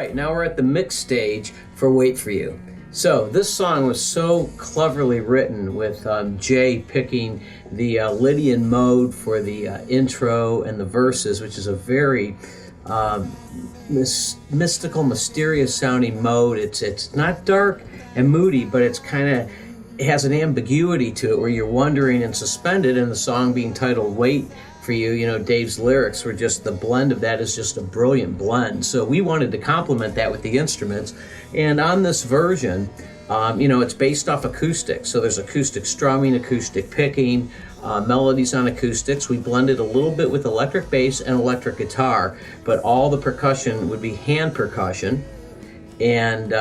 right, now we're at the mix stage for Wait For You. So this song was so cleverly written with Jay picking the Lydian mode for the intro and the verses, which is a very mystical, mysterious sounding mode. It's not dark and moody, but it's it has an ambiguity to it where you're wondering and suspended, and the song being titled Wait For You, you know, Dave's lyrics were just, the blend of that is just a brilliant blend. So we wanted to complement that with the instruments. And on this version, you know, it's based off acoustics. So there's acoustic strumming, acoustic picking, melodies on acoustics. We blended a little bit with electric bass and electric guitar, but all the percussion would be hand percussion. And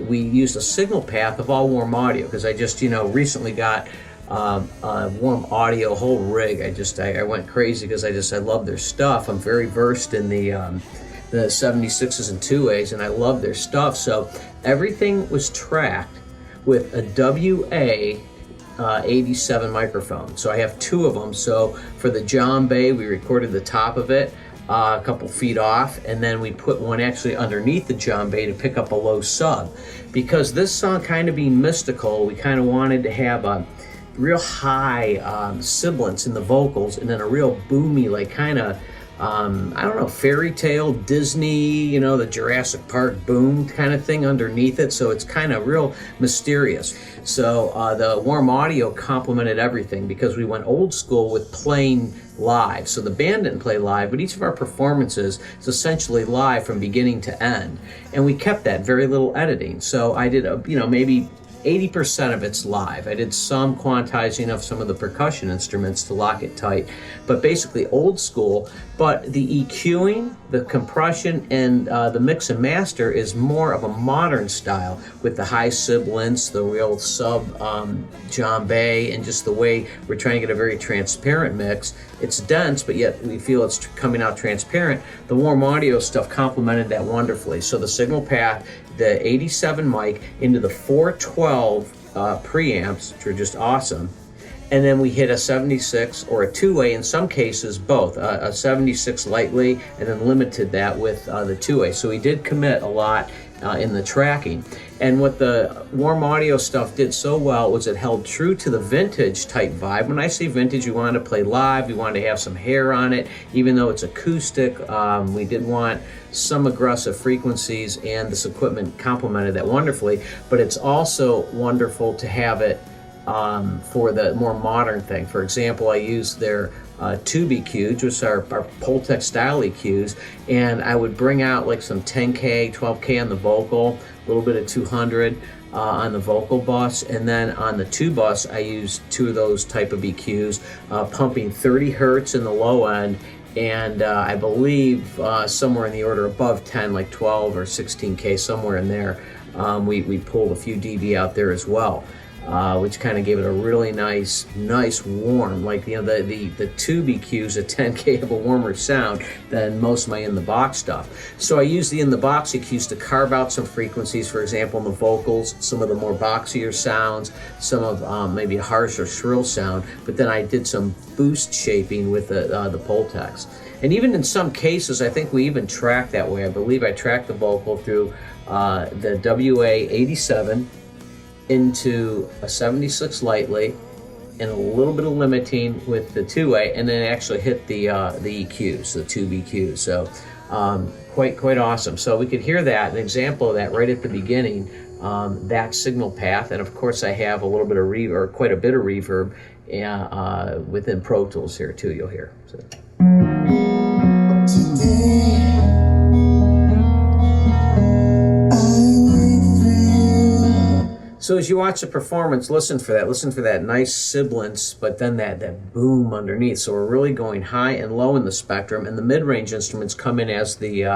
we used a signal path of all Warm Audio, because I just, you know, recently got Warm Audio whole rig. I went crazy because I love their stuff. I'm very versed in the 76s and 2As, and I love their stuff. So everything was tracked with a WA-87 microphone. So I have two of them. So for the John Bay, we recorded the top of it a couple feet off, and then we put one actually underneath the John Bay to pick up a low sub. Because this song kind of being mystical, we kind of wanted to have a real high sibilance in the vocals, and then a real boomy, like kind of I don't know, fairy tale, Disney, you know, the Jurassic Park boom kind of thing underneath it. So it's kind of real mysterious. So the Warm Audio complemented everything, because we went old school with playing live. So the band didn't play live, but each of our performances is essentially live from beginning to end. And we kept that, very little editing. So I did, you know, maybe 80% of it's live. I did some quantizing of some of the percussion instruments to lock it tight, but basically old school. But the EQing, the compression, and the mix and master is more of a modern style, with the high sibilance, the real sub John Bay, and just the way we're trying to get a very transparent mix. It's dense, but yet we feel it's coming out transparent. The Warm Audio stuff complemented that wonderfully. So the signal path, the 87 mic into the 412 preamps, which are just awesome. And then we hit a 76 or a two-way, in some cases both, a 76 lightly, and then limited that with the two-way. So we did commit a lot in the tracking. And what the Warm Audio stuff did so well was it held true to the vintage type vibe. When I say vintage, we wanted to play live, we wanted to have some hair on it, even though it's acoustic. We did want some aggressive frequencies, and this equipment complemented that wonderfully. But it's also wonderful to have it for the more modern thing. For example, I used their tube EQs, which are our Pultec style EQs, and I would bring out like some 10K, 12K on the vocal, a little bit of 200 on the vocal bus, and then on the tube bus I used two of those type of EQs, pumping 30 hertz in the low end, and I believe somewhere in the order above 10, like 12 or 16K, somewhere in there. We pulled a few dB out there as well. Which kind of gave it a really nice warm, like, you know, the tube EQs at 10K have a warmer sound than most of my in-the-box stuff. So I use the in-the-box EQs to carve out some frequencies, for example, in the vocals, some of the more boxier sounds, some of maybe a harsh or shrill sound, but then I did some boost shaping with the Pultecs. And even in some cases, I think we even tracked that way. I believe I tracked the vocal through the WA-87, into a 76 lightly, and a little bit of limiting with the two-way, and then actually hit the EQs, the tube EQs. So quite awesome. So we could hear that, an example of that right at the beginning, that signal path. And of course I have a little bit of reverb, or quite a bit of reverb within Pro Tools here too, you'll hear. So. So as you watch the performance, listen for that. Listen for that nice sibilance, but then that boom underneath. So we're really going high and low in the spectrum, and the mid-range instruments come in as the you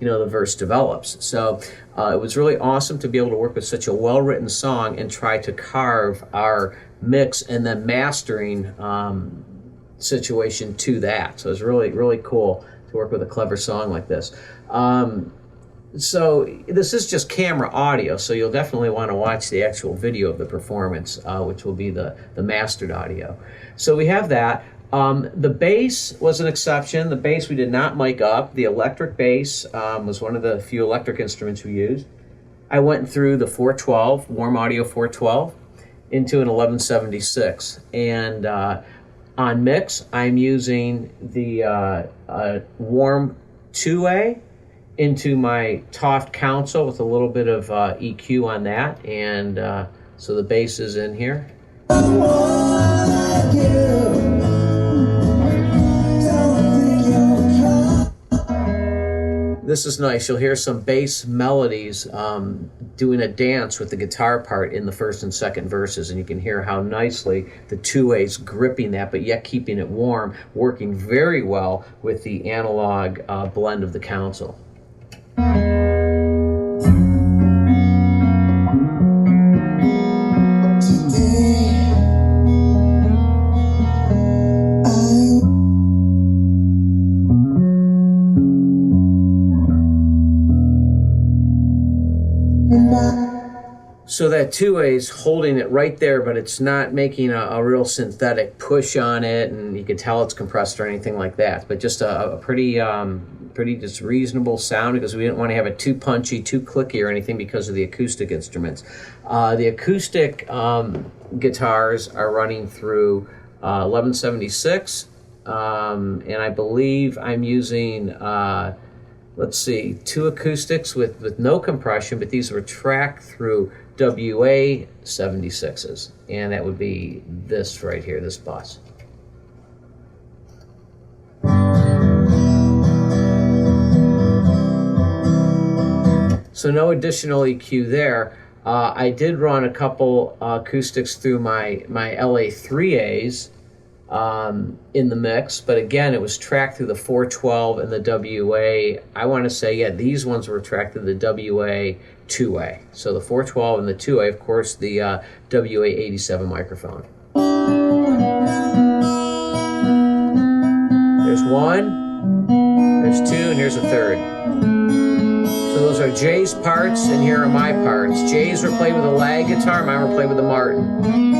know, the verse develops. So it was really awesome to be able to work with such a well-written song and try to carve our mix and then mastering situation to that. So it was really cool to work with a clever song like this. So this is just camera audio, so you'll definitely want to watch the actual video of the performance, which will be the mastered audio. So we have that. The bass was an exception. The bass we did not mic up. The electric bass was one of the few electric instruments we used. I went through the 412, Warm Audio 412, into an 1176. And on mix, I'm using the Warm 2A into my Toft Council with a little bit of EQ on that, and so the bass is in here. This is nice. You'll hear some bass melodies doing a dance with the guitar part in the first and second verses, and you can hear how nicely the 2A's gripping that, but yet keeping it warm, working very well with the analog blend of the Council. So that 2A's holding it right there, but it's not making a real synthetic push on it, and you can tell it's compressed or anything like that. But just a pretty just reasonable sound, because we didn't want to have it too punchy, too clicky or anything because of the acoustic instruments. The acoustic guitars are running through 1176, and I believe I'm using let's see, 2 acoustics with no compression, but these were tracked through WA 76s, and that would be this right here, this bus. So no additional EQ there. I did run a couple acoustics through my LA3As in the mix, but again, it was tracked through the 412 and the WA. I want to say, yeah, these ones were tracked through the WA 2A. So the 412 and the 2A, of course, the WA 87 microphone. There's one, there's two, and here's a third. So those are Jay's parts, and here are my parts. Jay's were played with a lag guitar, mine were played with a Martin.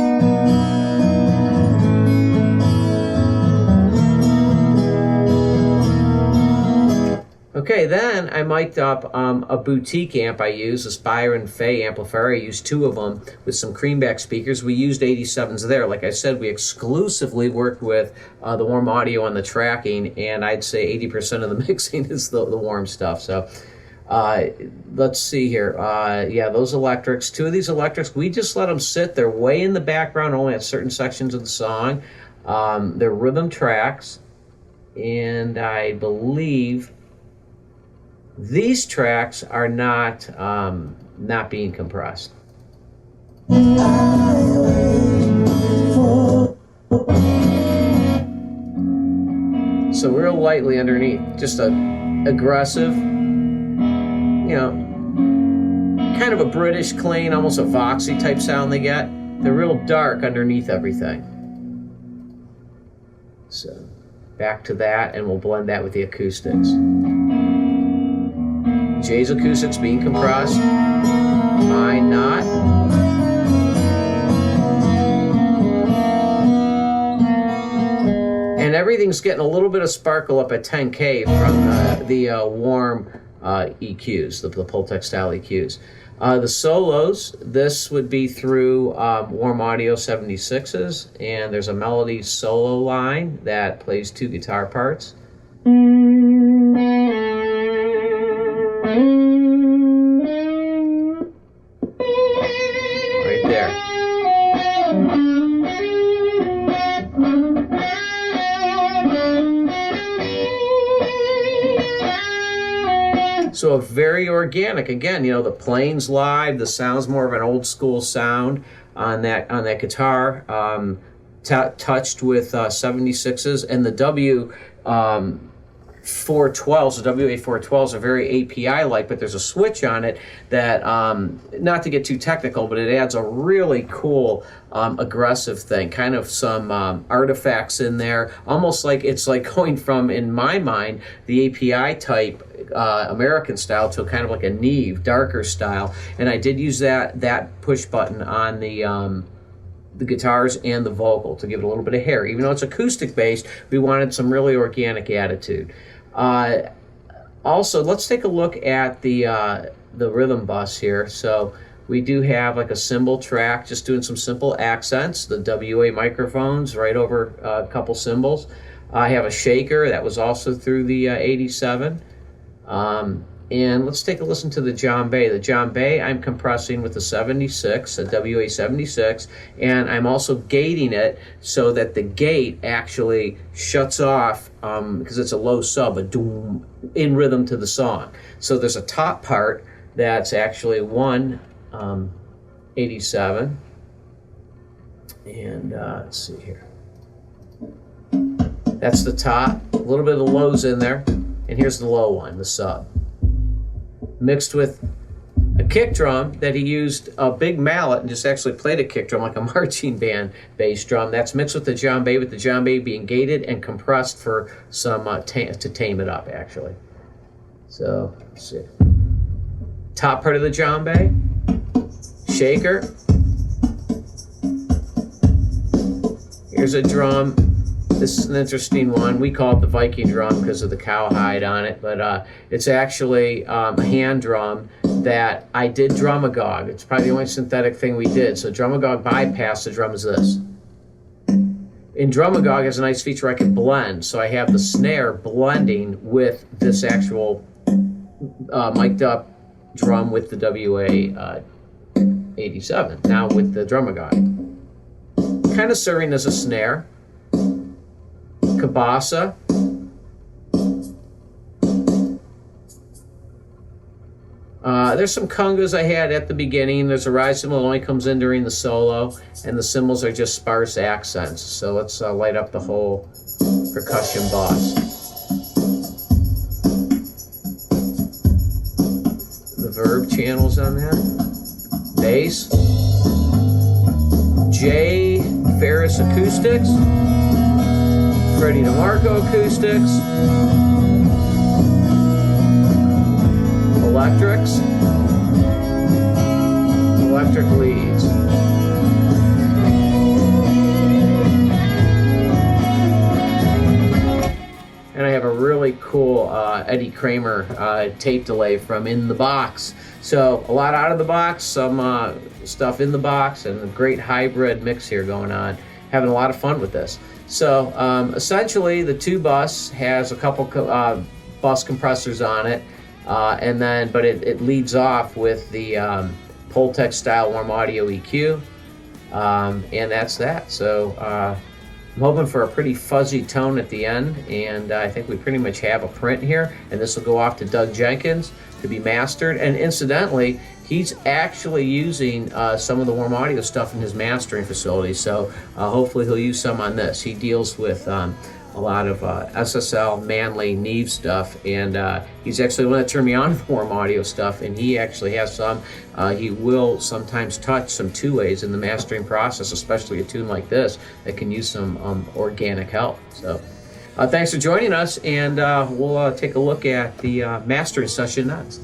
Okay, then I mic'd up a boutique amp I use, a Byron Fay amplifier. I used 2 of them with some creamback speakers. We used 87s there. Like I said, we exclusively worked with the Warm Audio on the tracking, and I'd say 80% of the mixing is the warm stuff. So let's see here. Yeah, those electrics, 2 of these electrics, we just let them sit. They're way in the background, only at certain sections of the song. They're rhythm tracks, and I believe these tracks are not being compressed. So real lightly underneath, just a aggressive, you know, kind of a British clean, almost a Voxy type sound they get. They're real dark underneath everything. So back to that, and we'll blend that with the acoustics. Jay's acoustics being compressed, mine not. And everything's getting a little bit of sparkle up at 10K from the warm EQs, the Pultec style EQs. The solos, this would be through Warm Audio 76s, and there's a melody solo line that plays 2 guitar parts. Right there. So very organic. Again, you know, the playing's live, the sound's more of an old school sound on that guitar, touched with 76s, and the W 412s, the WA 412s are very API-like, but there's a switch on it that, not to get too technical, but it adds a really cool aggressive thing, kind of some artifacts in there, almost like it's like going from, in my mind, the API type American style to kind of like a Neve, darker style. And I did use that push button on the guitars and the vocal to give it a little bit of hair. Even though it's acoustic based, we wanted some really organic attitude. Also, let's take a look at the rhythm bus here. So we do have like a cymbal track, just doing some simple accents, the WA microphones right over a couple cymbals. I have a shaker that was also through the 87. And let's take a listen to the djembe. The djembe I'm compressing with the 76, a WA 76, and I'm also gating it so that the gate actually shuts off, because it's a low sub, a doom, in rhythm to the song. So there's a top part that's actually 187, and let's see here. That's the top, a little bit of the lows in there, and here's the low one, the sub. Mixed with a kick drum that he used a big mallet and just actually played a kick drum like a marching band bass drum. That's mixed with the djembe being gated and compressed for some to tame it up, actually. So let's see. Top part of the djembe, shaker. Here's a drum. This is an interesting one. We call it the Viking drum because of the cowhide on it, but it's actually a hand drum that I did drumagog. It's probably the only synthetic thing we did. So drumagog bypass, the drum is this. In drumagog has a nice feature I can blend, so I have the snare blending with this actual mic'd up drum with the WA 87, now with the drumagog. Kind of serving as a snare. Kabasa. There's some congas I had at the beginning. There's a rise cymbal that only comes in during the solo, and the cymbals are just sparse accents. So let's light up the whole percussion boss. The verb channels on that. Bass. J Farris acoustics. Freddy DeMarco acoustics, electrics, electric leads. And I have a really cool Eddie Kramer tape delay from In the Box. So a lot out of the box, some stuff in the box, and a great hybrid mix here going on. Having a lot of fun with this. So essentially, the 2 bus has a couple bus compressors on it, but it leads off with the Pultec style warm audio EQ, and that's that. So I'm hoping for a pretty fuzzy tone at the end, and I think we pretty much have a print here, and this will go off to Doug Jenkins to be mastered. And incidentally, he's actually using some of the warm audio stuff in his mastering facility, so hopefully he'll use some on this. He deals with a lot of SSL, Manley, Neve stuff, and he's actually the one that turned me on to the warm audio stuff, and he actually has some. He will sometimes touch some two-ways in the mastering process, especially a tune like this that can use some organic help. So thanks for joining us, and we'll take a look at the mastering session next.